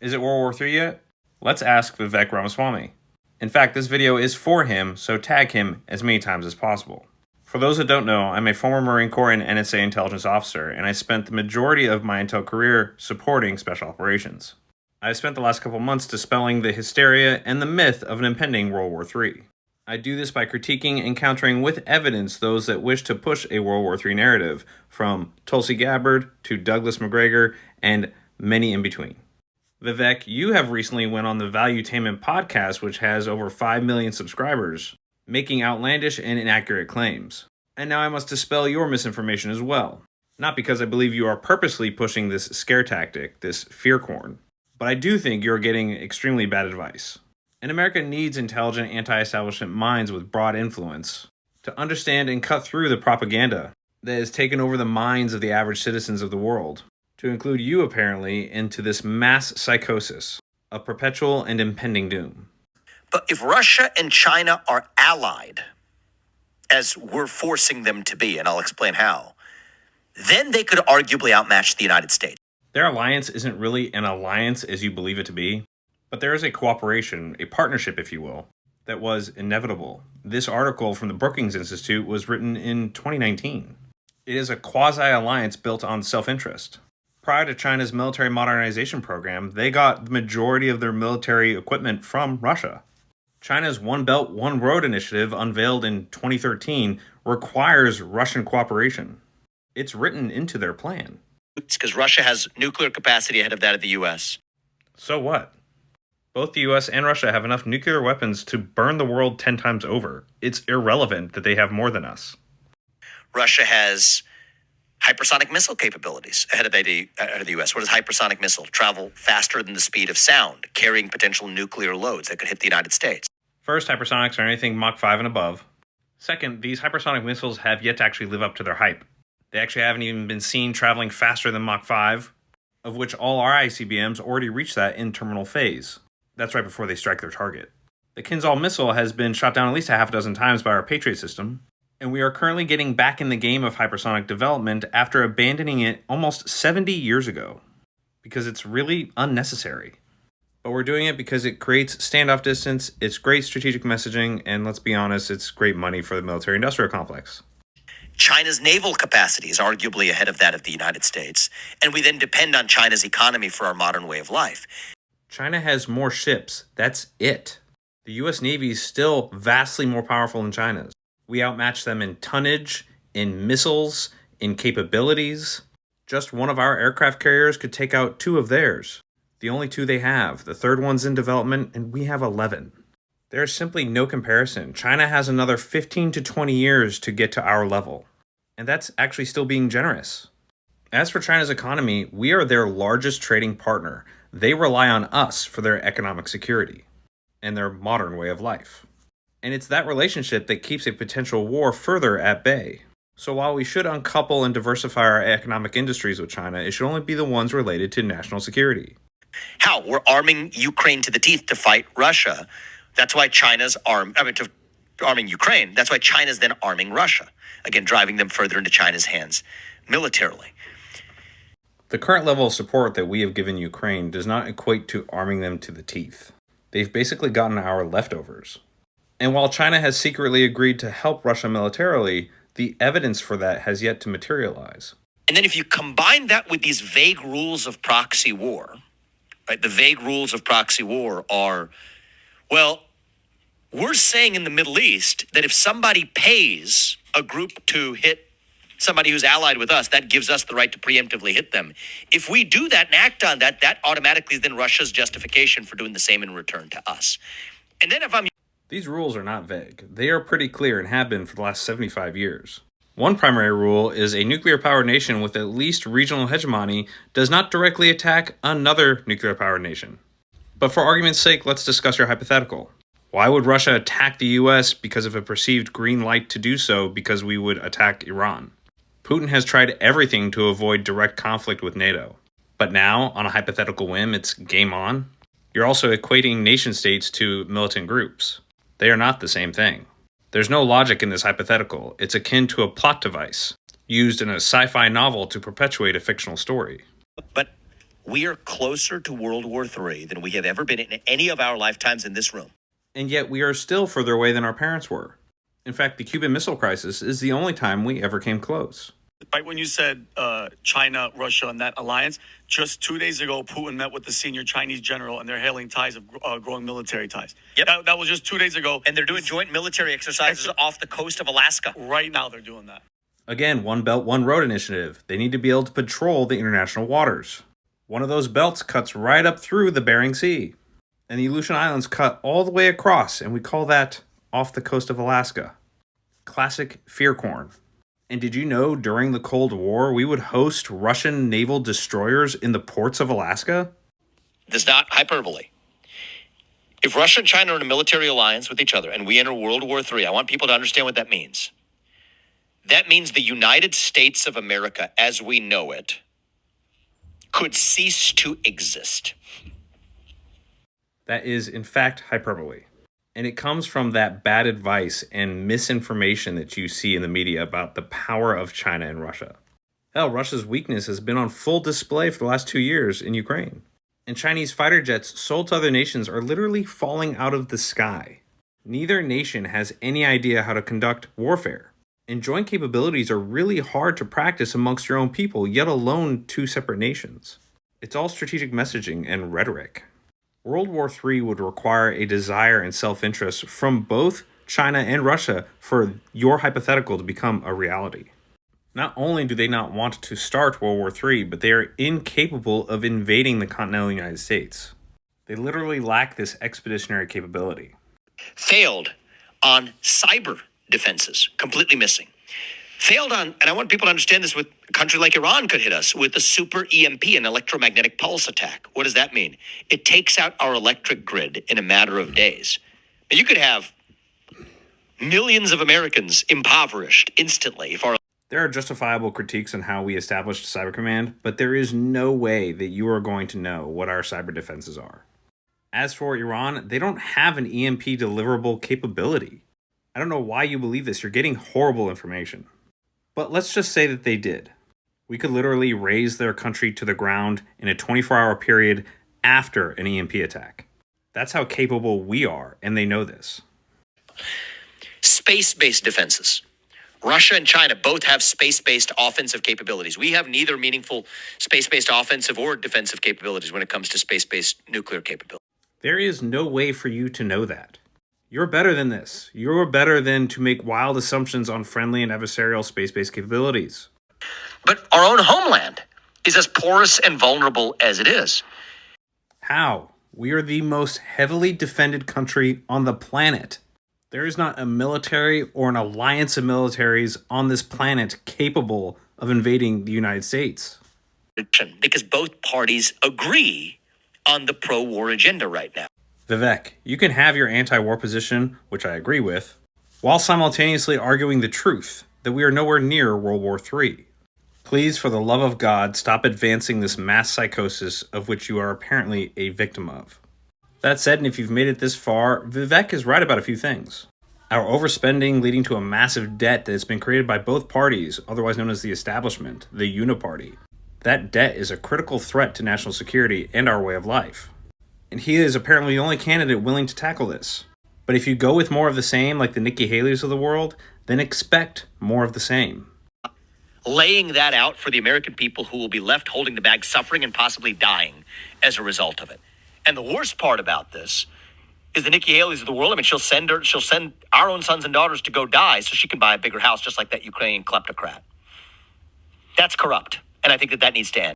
Is it World War III yet? Let's ask Vivek Ramaswamy. In fact, this video is for him, so tag him as many times as possible. For those that don't know, I'm a former Marine Corps and NSA intelligence officer, and I spent the majority of my intel career supporting special operations. I spent the last couple months dispelling the hysteria and the myth of an impending World War III. I do this by critiquing and countering with evidence those that wish to push a World War III narrative, from Tulsi Gabbard to Douglas McGregor and many in between. Vivek, you have recently went on the Valuetainment podcast, which has over 5 million subscribers, making outlandish and inaccurate claims. And now I must dispel your misinformation as well. Not because I believe you are purposely pushing this scare tactic, this fear corn, but I do think you're getting extremely bad advice. And America needs intelligent anti-establishment minds with broad influence to understand and cut through the propaganda that has taken over the minds of the average citizens of the world, to include you, apparently, into this mass psychosis of perpetual and impending doom. But if Russia and China are allied, as we're forcing them to be, and I'll explain how, then they could arguably outmatch the United States. Their alliance isn't really an alliance as you believe it to be, but there is a cooperation, a partnership, if you will, that was inevitable. This article from the Brookings Institute was written in 2019. It is a quasi-alliance built on self-interest. Prior to China's military modernization program, they got the majority of their military equipment from Russia. China's One Belt, One Road initiative, unveiled in 2013, requires Russian cooperation. It's written into their plan. It's because Russia has nuclear capacity ahead of that of the U.S. So what? Both the US and Russia have enough nuclear weapons to burn the world 10 times over. It's irrelevant that they have more than us. Russia has hypersonic missile capabilities ahead of the U.S. What is hypersonic missile? Travel faster than the speed of sound, carrying potential nuclear loads that could hit the United States. First, hypersonics are anything Mach 5 and above. Second, these hypersonic missiles have yet to actually live up to their hype. They actually haven't even been seen traveling faster than Mach 5, of which all our ICBMs already reached that in terminal phase. That's right before they strike their target. The Kinzhal missile has been shot down at least a half a dozen times by our Patriot system, and we are currently getting back in the game of hypersonic development after abandoning it almost 70 years ago, because it's really unnecessary. But we're doing it because it creates standoff distance, it's great strategic messaging, and let's be honest, it's great money for the military-industrial complex. China's naval capacity is arguably ahead of that of the United States, and we then depend on China's economy for our modern way of life. China has more ships, that's it. The US Navy is still vastly more powerful than China's. We outmatch them in tonnage, in missiles, in capabilities. Just one of our aircraft carriers could take out 2 of theirs. The only 2 they have. The third one's in development, and we have 11. There is simply no comparison. China has another 15 to 20 years to get to our level. And that's actually still being generous. As for China's economy, we are their largest trading partner. They rely on us for their economic security and their modern way of life. And it's that relationship that keeps a potential war further at bay. So while we should uncouple and diversify our economic industries with China, it should only be the ones related to national security. How? We're arming Ukraine to the teeth to fight Russia. That's why China's arming Ukraine. That's why China's then arming Russia. Again, driving them further into China's hands militarily. The current level of support that we have given Ukraine does not equate to arming them to the teeth. They've basically gotten our leftovers. And while China has secretly agreed to help Russia militarily, the evidence for that has yet to materialize. And then if you combine that with these vague rules of proxy war, right? The vague rules of proxy war are, well, we're saying in the Middle East that if somebody pays a group to hit somebody who's allied with us, that gives us the right to preemptively hit them. If we do that and act on that, that automatically is then Russia's justification for doing the same in return to us. And then if I'm... These rules are not vague. They are pretty clear and have been for the last 75 years. One primary rule is a nuclear-powered nation with at least regional hegemony does not directly attack another nuclear-powered nation. But for argument's sake, let's discuss your hypothetical. Why would Russia attack the US because of a perceived green light to do so because we would attack Iran? Putin has tried everything to avoid direct conflict with NATO. But now, on a hypothetical whim, it's game on? You're also equating nation-states to militant groups. They are not the same thing. There's no logic in this hypothetical. It's akin to a plot device used in a sci-fi novel to perpetuate a fictional story. But We are closer to World War III than we have ever been in any of our lifetimes in this room. And yet we are still further away than our parents were. In fact, the Cuban Missile Crisis is the only time we ever came close. Right when you said China, Russia, and that alliance, just 2 days ago, Putin met with the senior Chinese general, and they're hailing ties of growing military ties. Yep. That was just 2 days ago. And they're doing joint military exercises off the coast of Alaska. Right now, they're doing that. Again, One Belt, One Road initiative. They need to be able to patrol the international waters. One of those belts cuts right up through the Bering Sea. And the Aleutian Islands cut all the way across, and we call that off the coast of Alaska. Classic fear corn. And did you know during the Cold War, we would host Russian naval destroyers in the ports of Alaska? This is not hyperbole. If Russia and China are in a military alliance with each other and we enter World War III, I want people to understand what that means. That means the United States of America, as we know it, could cease to exist. That is, in fact, hyperbole. And it comes from that bad advice and misinformation that you see in the media about the power of China and Russia. Hell, Russia's weakness has been on full display for the last 2 years in Ukraine. And Chinese fighter jets sold to other nations are literally falling out of the sky. Neither nation has any idea how to conduct warfare. And joint capabilities are really hard to practice amongst your own people, yet alone two separate nations. It's all strategic messaging and rhetoric. World War III would require a desire and self-interest from both China and Russia for your hypothetical to become a reality. Not only do they not want to start World War III, but they are incapable of invading the continental United States. They literally lack this expeditionary capability. Failed on cyber defenses, completely missing. Failed on, and I want people to understand this, with a country like Iran could hit us with a super EMP, an electromagnetic pulse attack. What does that mean? It takes out our electric grid in a matter of days. And you could have millions of Americans impoverished instantly if our... There are justifiable critiques on how we established Cyber Command, but there is no way that you are going to know what our cyber defenses are. As for Iran, they don't have an EMP deliverable capability. I don't know why you believe this. You're getting horrible information. But let's just say that they did. We could literally raise their country to the ground in a 24-hour period after an EMP attack. That's how capable we are, and they know this. Space-based defenses. Russia and China both have space-based offensive capabilities. We have neither meaningful space-based offensive or defensive capabilities when it comes to space-based nuclear capability. There is no way for you to know that. You're better than this. You're better than to make wild assumptions on friendly and adversarial space-based capabilities. But our own homeland is as porous and vulnerable as it is. How? We are the most heavily defended country on the planet. There is not a military or an alliance of militaries on this planet capable of invading the United States. Because both parties agree on the pro-war agenda right now. Vivek, you can have your anti-war position, which I agree with, while simultaneously arguing the truth that we are nowhere near World War III. Please, for the love of God, stop advancing this mass psychosis of which you are apparently a victim of. That said, and if you've made it this far, Vivek is right about a few things. Our overspending leading to a massive debt that has been created by both parties, otherwise known as the establishment, the Uniparty. That debt is a critical threat to national security and our way of life. And he is apparently the only candidate willing to tackle this. But if you go with more of the same, like the Nikki Haley's of the world, then expect more of the same. Laying that out for the American people who will be left holding the bag, suffering and possibly dying as a result of it. And the worst part about this is the Nikki Haley's of the world. I mean, she'll send our own sons and daughters to go die so she can buy a bigger house, just like that Ukrainian kleptocrat. That's corrupt. And I think that needs to end.